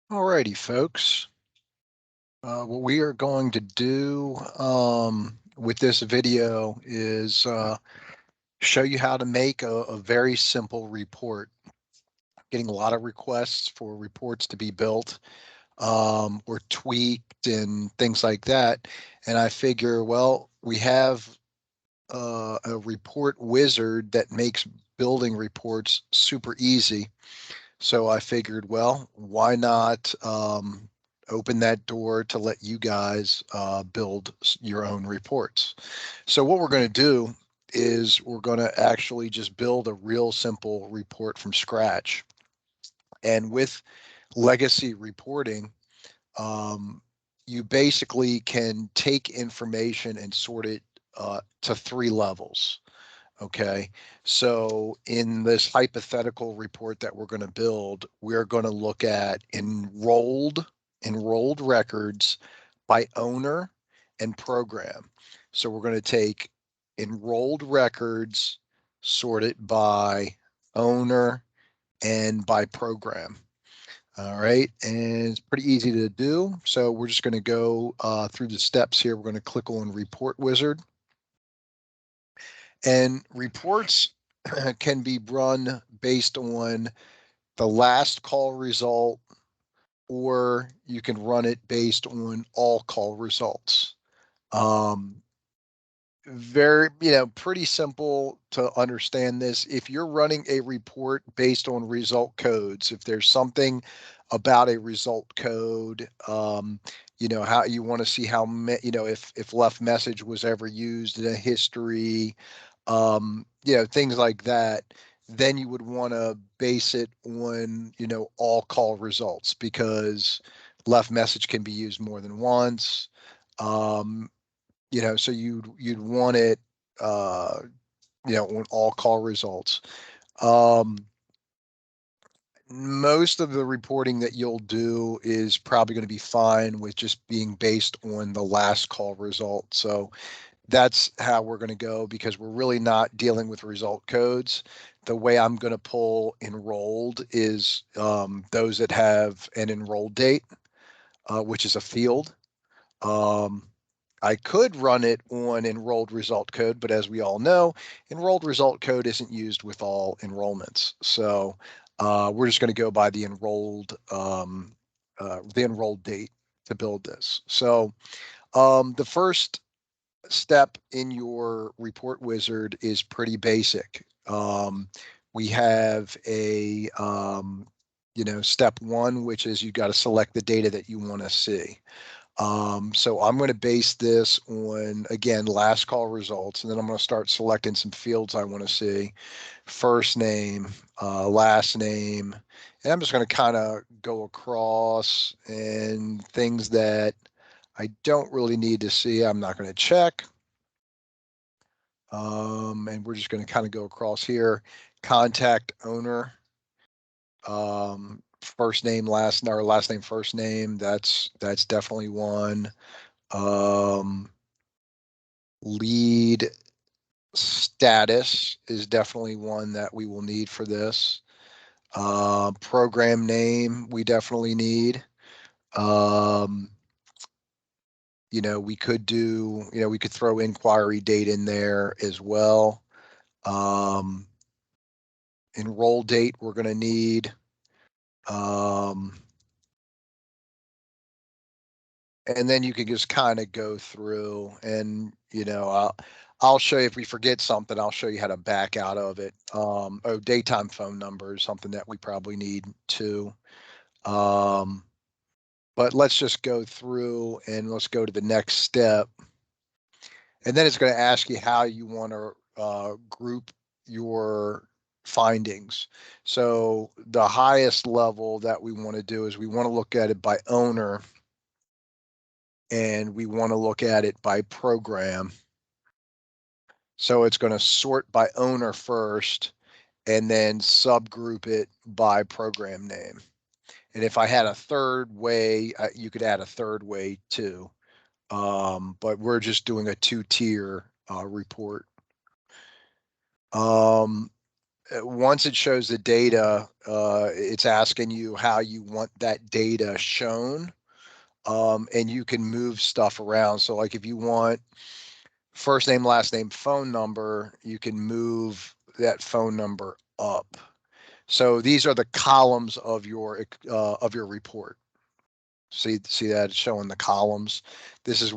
Alrighty, folks. What we are going to do with this video is show you how to make a very simple report. Getting a lot of requests for reports to be built or tweaked and things like that. And I figure, well, we have a report wizard that makes building reports super easy. So I figured, well, why not open that door to let you guys build your own reports? So what we're going to do is we're going to actually just build a real simple report from scratch. And with legacy reporting, um, you basically can take information and sort it to three levels. Okay, so in this hypothetical report that we're going to build, we're going to look at enrolled records by owner and program. So we're going to take enrolled records, sort it by owner and by program. All right, and it's pretty easy to do. So we're just going to go through the steps here. We're going to click on Report Wizard. And reports can be run based on the last call result, or you can run it based on all call results. Um, pretty simple to understand this. If you're running a report based on result codes, if there's something about a result code, how you want to see if left message was ever used in a history, things like that, then you would want to base it on, all call results because left message can be used more than once. Um, so you'd want it, uh, on all call results. Um, Most of the reporting that you'll do is probably going to be fine with just being based on the last call result. So that's how we're going to go because we're really not dealing with result codes. The way I'm going to pull enrolled is those that have an enrolled date, which is a field. Um, I could run it on enrolled result code, but as we all know, enrolled result code isn't used with all enrollments. So we're just going to go by the enrolled date to build this. So the first step in your report wizard is pretty basic. We have step one, which is you got to select the data that you want to see. So I'm going to base this on, again, last call results, and then I'm going to start selecting some fields I want to see. First name, last name, and I'm just going to kind of go across and things that I don't really need to see, I'm not going to check. And we're just going to kind of go across here. Contact owner, first name, last name, first name. That's definitely one. Um, Lead status is definitely one that we will need for this. Program name we definitely need. Um, we could throw inquiry date in there as well. Um, Enroll date we're going to need. Um, and then you can just kind of go through and, I'll show you if we forget something, I'll show you how to back out of it. Daytime phone number is something that we probably need too. Um, but let's just go through and let's go to the next step. And then it's going to ask you how you want to group your findings. So the highest level that we want to do is we want to look at it by owner and we want to look at it by program. So it's going to sort by owner first and then subgroup it by program name. And if I had a third way, you could add a third way too. But we're just doing a two-tier report. Um, once it shows the data, it's asking you how you want that data shown. And you can move stuff around. So like if you want first name, last name, phone number, you can move that phone number up. So these are the columns of your report. See that it's showing the columns. This is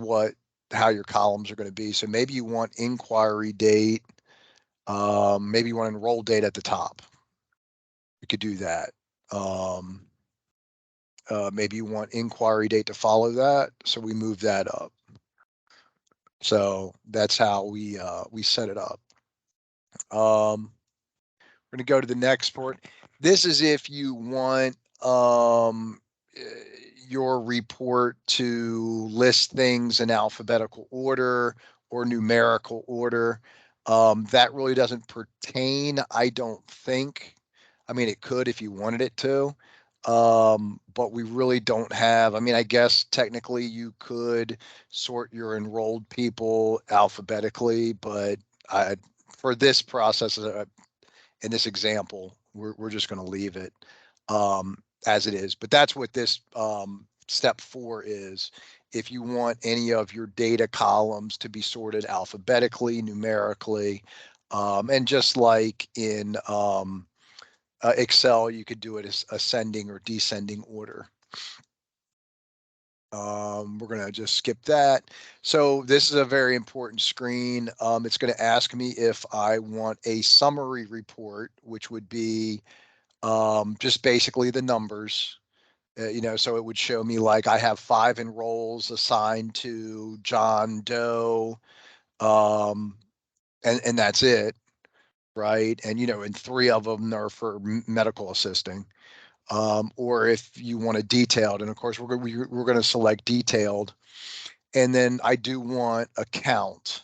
how your columns are going to be. So maybe you want inquiry date. Maybe you want enroll date at the top. You could do that. Maybe you want inquiry date to follow that. So we move that up. So that's how we set it up. We're going to go to the next part. This is if you want your report to list things in alphabetical order or numerical order. That really doesn't pertain, I don't think. I mean, it could if you wanted it to, but we really don't have. I mean, I guess technically you could sort your enrolled people alphabetically, but for this process, in this example, we're just going to leave it as it is. But that's what this step 4 is. If you want any of your data columns to be sorted alphabetically, numerically, and just like in Excel, you could do it as ascending or descending order. We're going to just skip that. So this is a very important screen. It's going to ask me if I want a summary report, which would be just basically the numbers. So it would show me like I have 5 enrolls assigned to John Doe, and that's it, right? And and 3 of them are for medical assisting. Or if you want a detailed, and of course we're going to select detailed, and then I do want a count.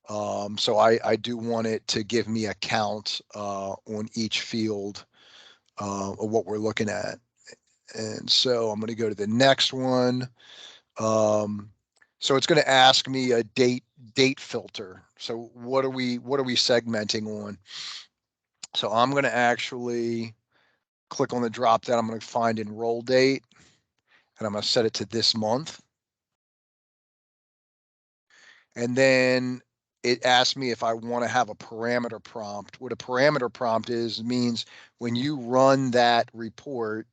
So I do want it to give me a count on each field of what we're looking at. And so I'm going to go to the next one. So it's going to ask me a date filter. So what are we segmenting on? So I'm going to actually click on the drop down. I'm going to find enroll date, and I'm going to set it to this month. And then it asks me if I want to have a parameter prompt. What a parameter prompt means when you run that report,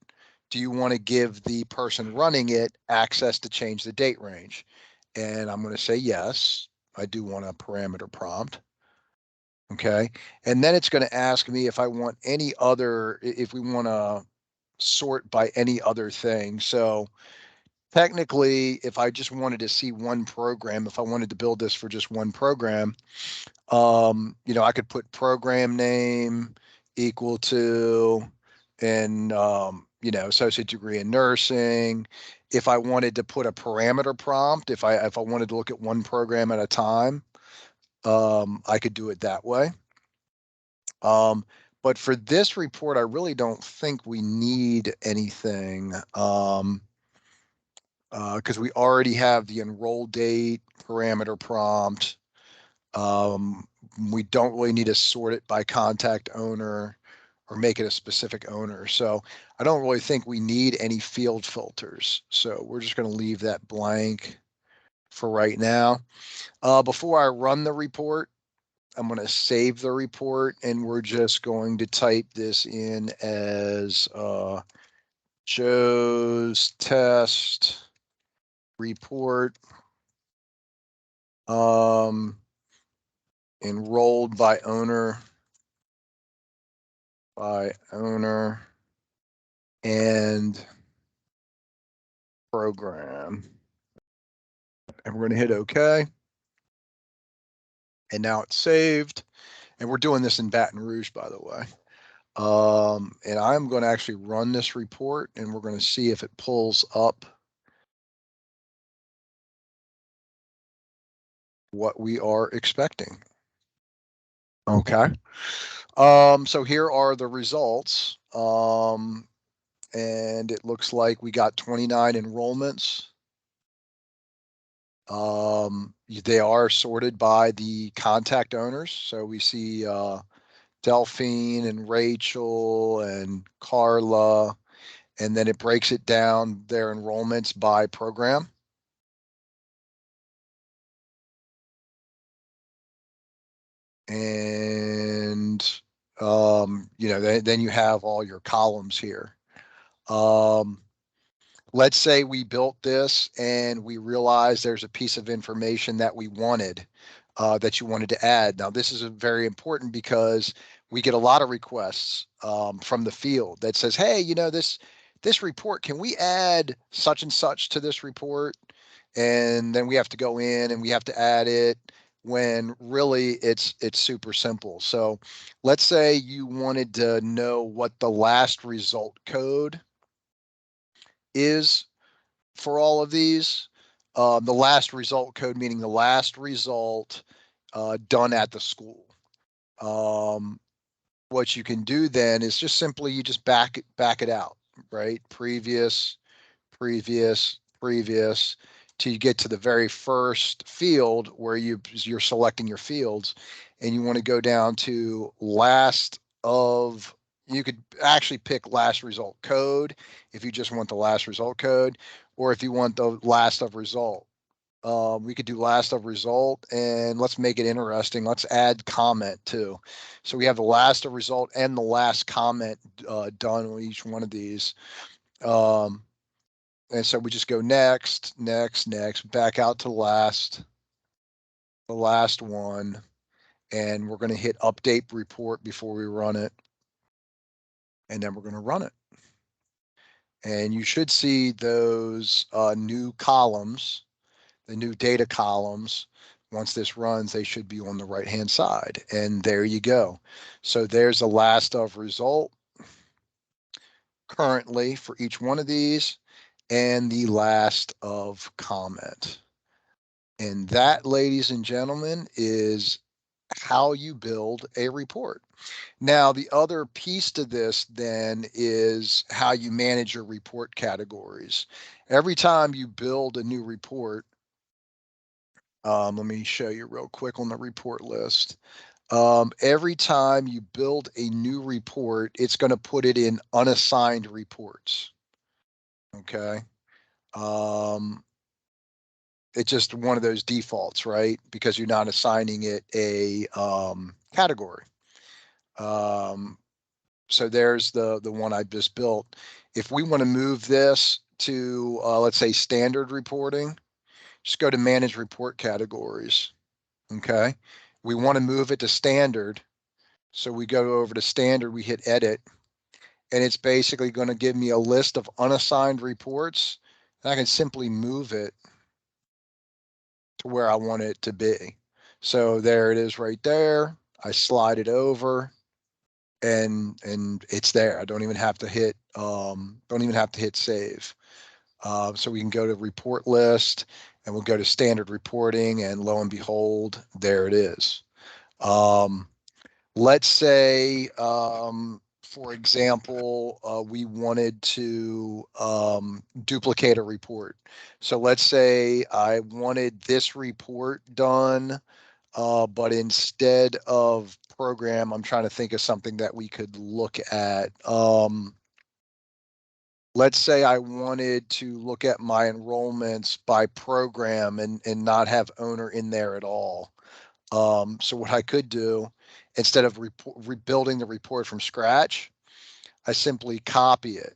do you want to give the person running it access to change the date range? And I'm going to say yes, I do want a parameter prompt. Okay. And then it's going to ask me if I want any other, if we want to sort by any other thing. So technically, if I just wanted to see one program, if I wanted to build this for just one program, I could put program name equal to, and associate degree in nursing. If I wanted to put a parameter prompt, if I wanted to look at one program at a time, I could do it that way. But for this report, I really don't think we need anything because we already have the enroll date parameter prompt. We don't really need to sort it by contact owner or make it a specific owner. So I don't really think we need any field filters. So we're just going to leave that blank for right now. Before I run the report, I'm going to save the report, and we're just going to type this in as Joe's test report enrolled by owner and program. And we're going to hit OK. And now it's saved. And we're doing this in Baton Rouge, by the way. And I'm going to actually run this report, and we're going to see if it pulls up what we are expecting. Okay. So here are the results. And it looks like we got 29 enrollments. They are sorted by the contact owners. So we see Delphine and Rachel and Carla, and then it breaks it down their enrollments by program. And then you have all your columns here. Let's say we built this and we realized there's a piece of information that we wanted, that you wanted to add. Now, this is very important because we get a lot of requests from the field that says, hey, this report, can we add such and such to this report? And then we have to go in and we have to add it, when really it's super simple. So let's say you wanted to know what the last result code is for all of these. The last result code, meaning the last result done at the school. What you can do then is just simply you just back it out, right? Previous, previous, previous, till you get to the very first field where you're selecting your fields, and you want to go down to last of. You could actually pick last result code if you just want the last result code, or if you want the last of result. We could do last of result, and let's make it interesting. Let's add comment too. So we have the last of result and the last comment done on each one of these. And so we just go next, next, next, back out to the last one, and we're going to hit update report before we run it. And then we're going to run it. And you should see those new columns, the new data columns. Once this runs, they should be on the right-hand side. And there you go. So there's the last of result currently for each one of these, and the last of comment. And that, ladies and gentlemen, is how you build a report. Now, the other piece to this then is how you manage your report categories. Every time you build a new report, let me show you real quick on the report list. Every time you build a new report, it's going to put it in unassigned reports. Okay. It's just one of those defaults, right? Because you're not assigning it a category. So there's the one I just built. If we want to move this to, let's say, standard reporting, just go to manage report categories. Okay. We want to move it to standard. So we go over to standard, we hit edit, and it's basically going to give me a list of unassigned reports. And I can simply move it to where I want it to be. So there it is right there. I slide it over, and it's there. I don't even have to hit save. So we can go to report list, and we'll go to standard reporting, and lo and behold, there it is. Let's say, for example, we wanted to duplicate a report. So let's say I wanted this report done, but instead of program, I'm trying to think of something that we could look at. Let's say I wanted to look at my enrollments by program and not have owner in there at all. So what I could do, instead of rebuilding the report from scratch, I simply copy it.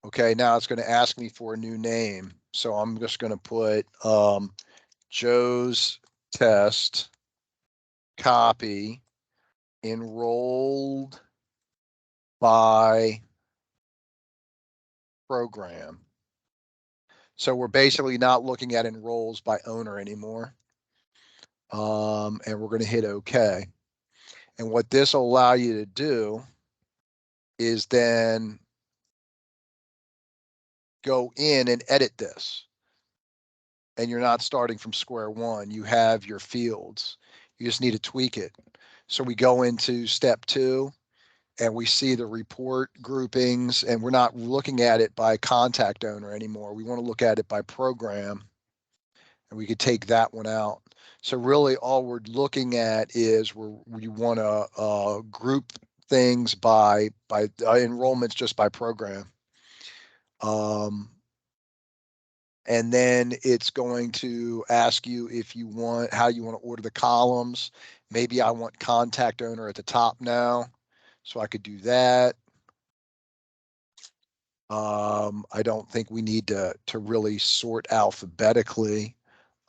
Okay, now it's going to ask me for a new name. So I'm just going to put Joe's test copy enrolled by program. So we're basically not looking at enrolls by owner anymore. And we're going to hit OK. And what this will allow you to do is then go in and edit this. And you're not starting from square one. You have your fields. You just need to tweak it. So we go into step 2, and we see the report groupings, and we're not looking at it by contact owner anymore. We want to look at it by program, and we could take that one out. So really all we're looking at is we want to group things by enrollments just by program. And then it's going to ask you if you want, how you want to order the columns. Maybe I want contact owner at the top now, so I could do that. I don't think we need to really sort alphabetically.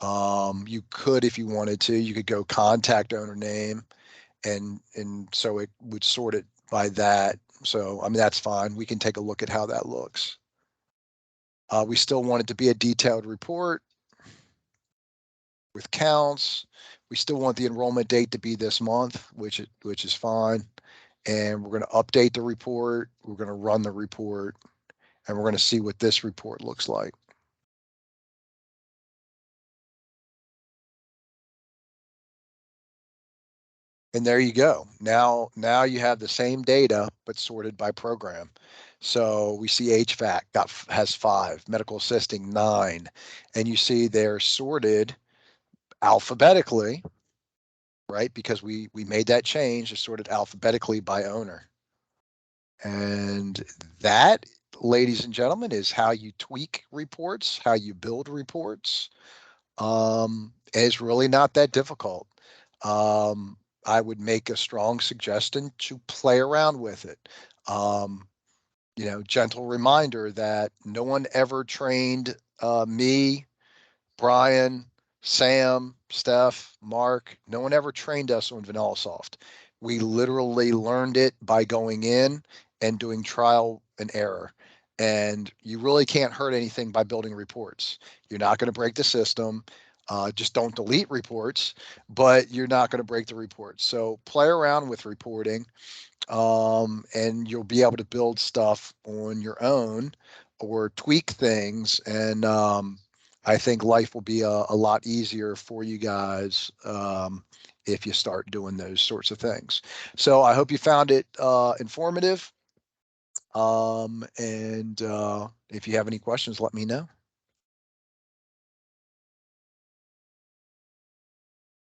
You could, if you wanted to, you could go contact owner name, and so it would sort it by that. So, I mean, that's fine. We can take a look at how that looks. We still want it to be a detailed report with counts. We still want the enrollment date to be this month, which is fine. And we're going to update the report. We're going to run the report, and we're going to see what this report looks like. And there you go. Now you have the same data, but sorted by program. So we see HVAC has 5, medical assisting 9, and you see they're sorted alphabetically, right? Because we made that change, they're sorted alphabetically by owner. And that, ladies and gentlemen, is how you tweak reports, how you build reports. It's really not that difficult. I would make a strong suggestion to play around with it. Gentle reminder that no one ever trained me, Brian, Sam, Steph, Mark. No one ever trained us on VanillaSoft. We literally learned it by going in and doing trial and error. And you really can't hurt anything by building reports. You're not going to break the system. Just don't delete reports, but you're not going to break the reports. So play around with reporting, and you'll be able to build stuff on your own or tweak things. And I think life will be a lot easier for you guys if you start doing those sorts of things. So I hope you found it informative. And if you have any questions, let me know.